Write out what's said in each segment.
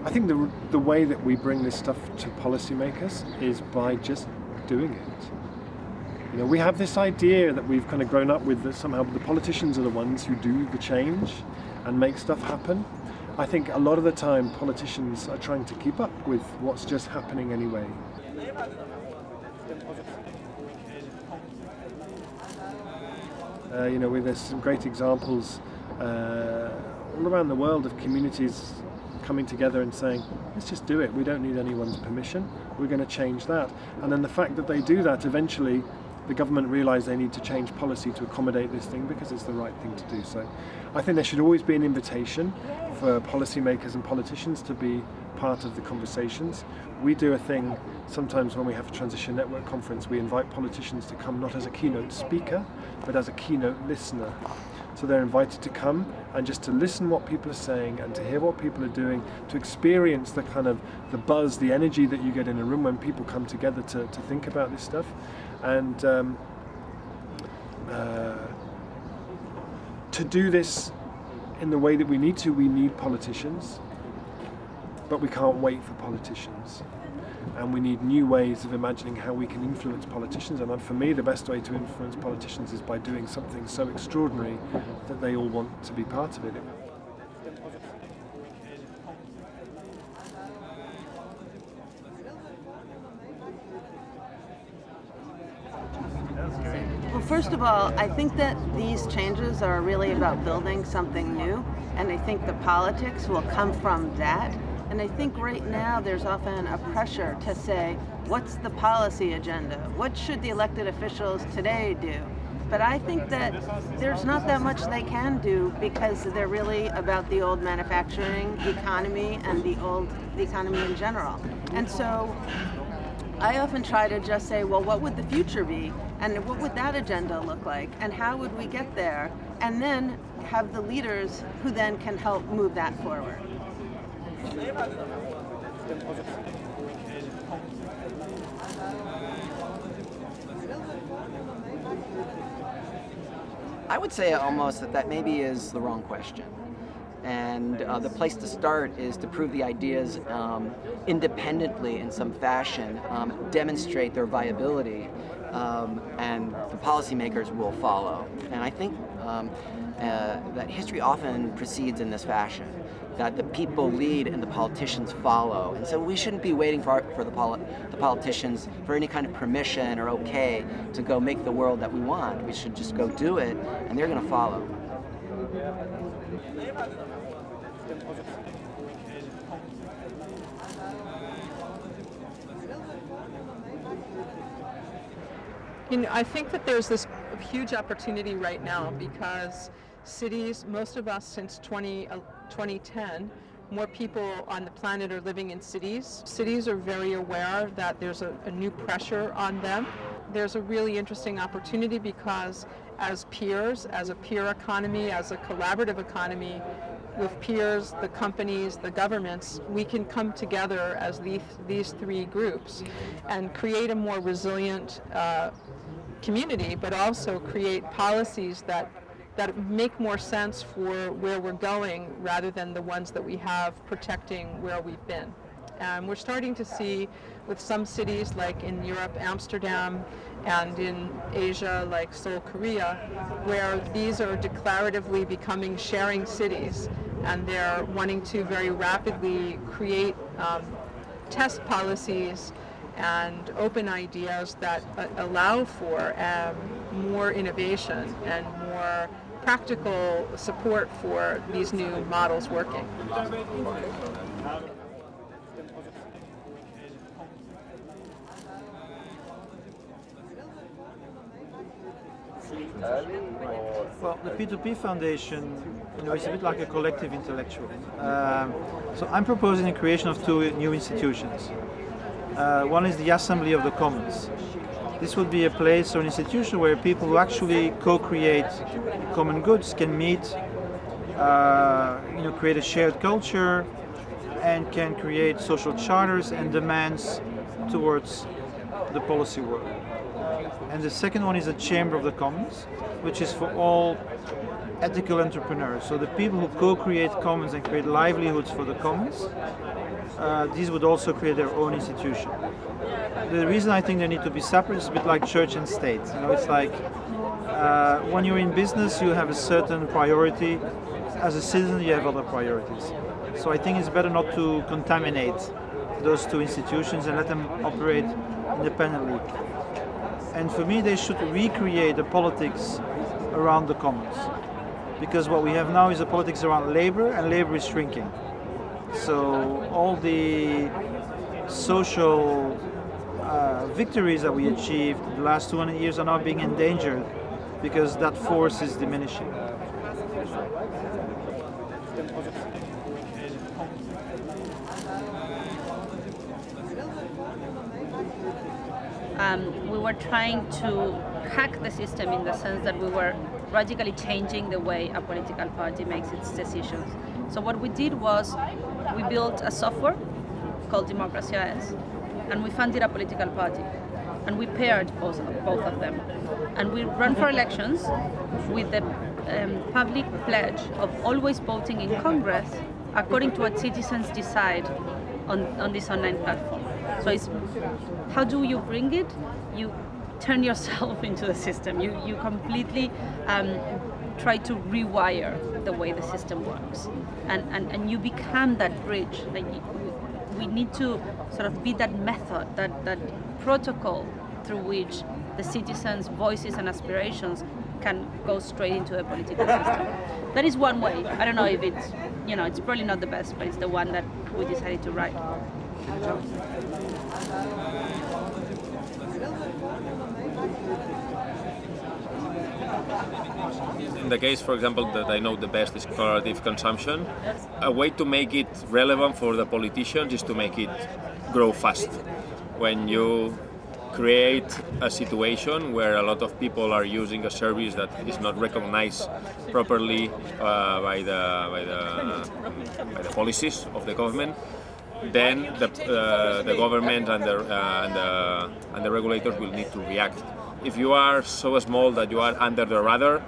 I think the way that we bring this stuff to policymakers is by just doing it. You know, we have this idea that we've kind of grown up with that somehow the politicians are the ones who do the change and make stuff happen. I think a lot of the time politicians are trying to keep up with what's just happening anyway. You know, there's some great examples all around the world of communities coming together and saying, let's just do it, we don't need anyone's permission, we're going to change that. And then the fact that they do that, eventually the government realise they need to change policy to accommodate this thing because it's the right thing to do. So I think there should always be an invitation for policymakers and politicians to be part of the conversations. We do a thing sometimes when we have a Transition Network conference, we invite politicians to come not as a keynote speaker, but as a keynote listener. So they're invited to come and just to listen what people are saying and to hear what people are doing, to experience the kind of the buzz, the energy that you get in a room when people come together to think about this stuff. And to do this in the way that we need politicians, but we can't wait for politicians. And we need new ways of imagining how we can influence politicians. And for me, the best way to influence politicians is by doing something so extraordinary that they all want to be part of it. Well, first of all, I think that these changes are really about building something new, and I think the politics will come from that. And I think right now there's often a pressure to say, what's the policy agenda? What should the elected officials today do? But I think that there's not that much they can do because they're really about the old manufacturing economy and the economy in general. And so I often try to just say, well, what would the future be? And what would that agenda look like? And how would we get there? And then have the leaders who then can help move that forward. I would say almost that maybe is the wrong question. And the place to start is to prove the ideas independently in some fashion, demonstrate their viability, and the policymakers will follow. And I think that history often proceeds in this fashion, that the people lead and the politicians follow. And so we shouldn't be waiting for the politicians for any kind of permission or okay to go make the world that we want. We should just go do it, and they're going to follow. You know, I think that there's this huge opportunity right now because cities, most of us since 2010, more people on the planet are living in cities. Cities are very aware that there's a new pressure on them. There's a really interesting opportunity because as peers, as a peer economy, as a collaborative economy, with peers, the companies, the governments, we can come together as these three groups and create a more resilient community, but also create policies that make more sense for where we're going rather than the ones that we have protecting where we've been. And we're starting to see with some cities like in Europe, Amsterdam, and in Asia like Seoul, Korea, where these are declaratively becoming sharing cities, and they're wanting to very rapidly create test policies and open ideas that allow for more innovation and more practical support for these new models working. Well, the P2P Foundation, is a bit like a collective intellectual. So I'm proposing the creation of two new institutions. One is the Assembly of the Commons. This would be a place or an institution where people who actually co-create common goods can meet, create a shared culture, and can create social charters and demands towards the policy world. And the second one is a chamber of the commons, which is for all ethical entrepreneurs. So the people who co-create commons and create livelihoods for the commons, these would also create their own institution. The reason I think they need to be separate is a bit like church and state. You know, it's like when you're in business, you have a certain priority. As a citizen, you have other priorities. So I think it's better not to contaminate those two institutions and let them operate independently. And for me, they should recreate the politics around the commons. Because what we have now is a politics around labor, and labor is shrinking. So all the social victories that we achieved the last 200 years are now being endangered because that force is diminishing. We were trying to hack the system in the sense that we were radically changing the way a political party makes its decisions. So what we did was we built a software called Democracy OS, and we funded a political party, and we paired both of them, and we ran for elections with the public pledge of always voting in Congress according to what citizens decide on this online platform. So it's how do you bring it? You turn yourself into the system. You completely try to rewire the way the system works, and you become that bridge. Like we need to sort of be that method, that protocol through which the citizens' voices and aspirations can go straight into the political system. That is one way. I don't know if it's, it's probably not the best, but it's the one that we decided to write. In the case, for example, that I know the best is collaborative consumption. A way to make it relevant for the politicians is to make it grow fast. When you create a situation where a lot of people are using a service that is not recognized properly by the policies of the government, then the government and the regulators will need to react. If you are so small that you are under the radar,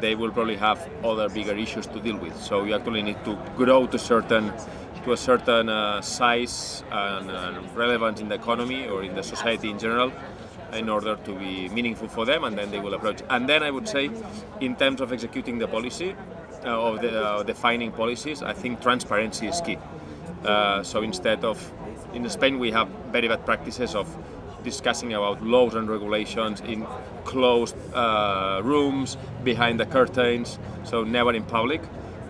they will probably have other bigger issues to deal with. So you actually need to grow to a certain size and relevance in the economy or in the society in general in order to be meaningful for them, and then they will approach. And then I would say, in terms of executing the policy, of defining policies, I think transparency is key. So instead of, in Spain we have very bad practices of discussing about laws and regulations in closed rooms, behind the curtains, so never in public.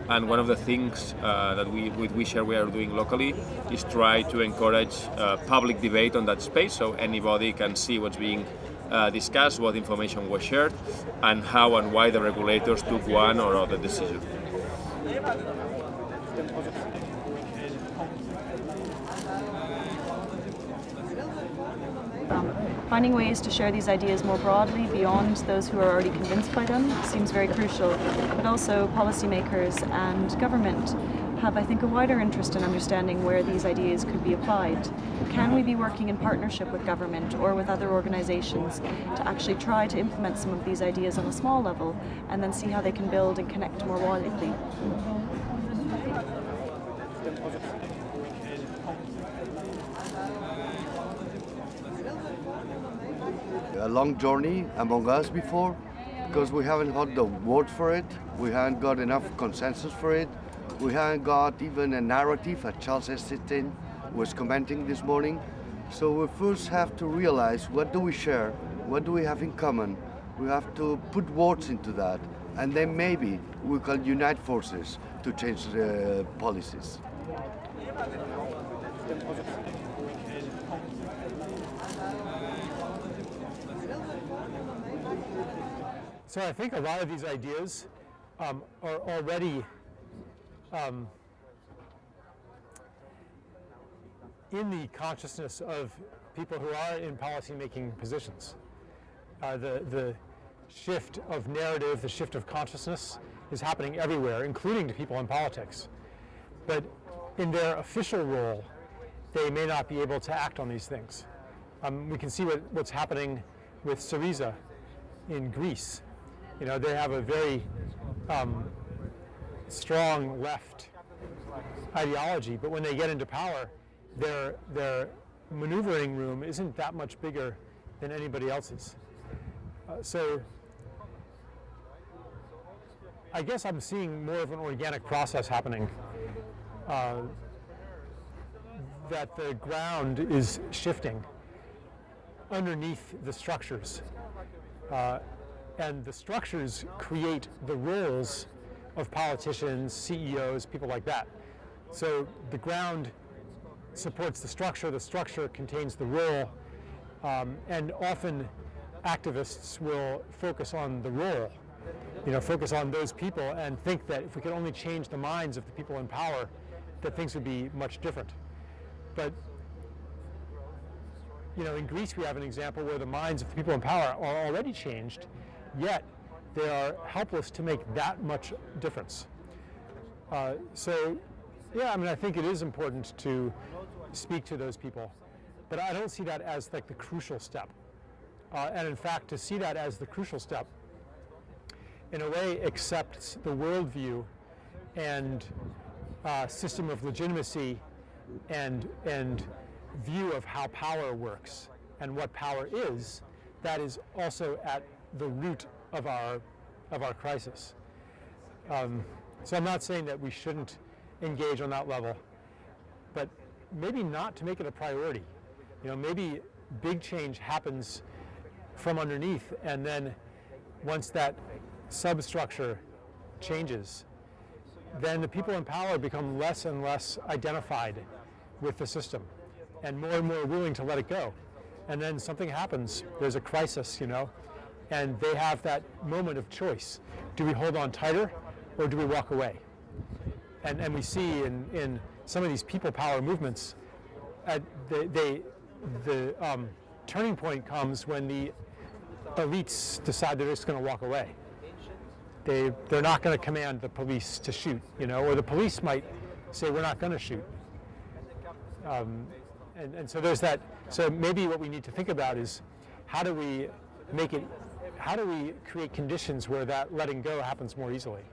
And one of the things that we with OUISHARE we are doing locally is try to encourage public debate on that space, so anybody can see what's being discussed, what information was shared, and how and why the regulators took one or other decision. Finding ways to share these ideas more broadly beyond those who are already convinced by them seems very crucial, but also policymakers and government have, I think, a wider interest in understanding where these ideas could be applied. Can we be working in partnership with government or with other organizations to actually try to implement some of these ideas on a small level and then see how they can build and connect more widely? A long journey among us before, because we haven't got the word for it, we haven't got enough consensus for it, we haven't got even a narrative, as Charles Eisenstein was commenting this morning. So we first have to realize, what do we share, what do we have in common? We have to put words into that, and then maybe we can unite forces to change the policies. So I think a lot of these ideas are already in the consciousness of people who are in policy-making positions. The shift of narrative, the shift of consciousness is happening everywhere, including to people in politics. But in their official role, they may not be able to act on these things. We can see what's happening with Syriza in Greece. You know, they have a very strong left ideology, but when they get into power, their maneuvering room isn't that much bigger than anybody else's. So I guess I'm seeing more of an organic process happening, that the ground is shifting underneath the structures. And the structures create the roles of politicians, CEOs, people like that. So the ground supports the structure contains the role, and often activists will focus on the role, you know, focus on those people and think that if we could only change the minds of the people in power, that things would be much different. But you know, in Greece we have an example where the minds of the people in power are already changed, yet they are helpless to make that much difference. So, yeah, I mean, I think it is important to speak to those people, but I don't see that as like the crucial step. And in fact, to see that as the crucial step, in a way, accepts the worldview and system of legitimacy and view of how power works and what power is, that is also at the root of our crisis. So I'm not saying that we shouldn't engage on that level, but maybe not to make it a priority. You know, maybe big change happens from underneath, and then once that substructure changes, then the people in power become less and less identified with the system and more willing to let it go. And then something happens, there's a crisis, you know, and they have that moment of choice. Do we hold on tighter or do we walk away? And we see in some of these people power movements, the turning point comes when the elites decide they're just going to walk away. They're not going to command the police to shoot, you know, or the police might say we're not going to shoot. And so there's that. So maybe what we need to think about is how do we create conditions where that letting go happens more easily?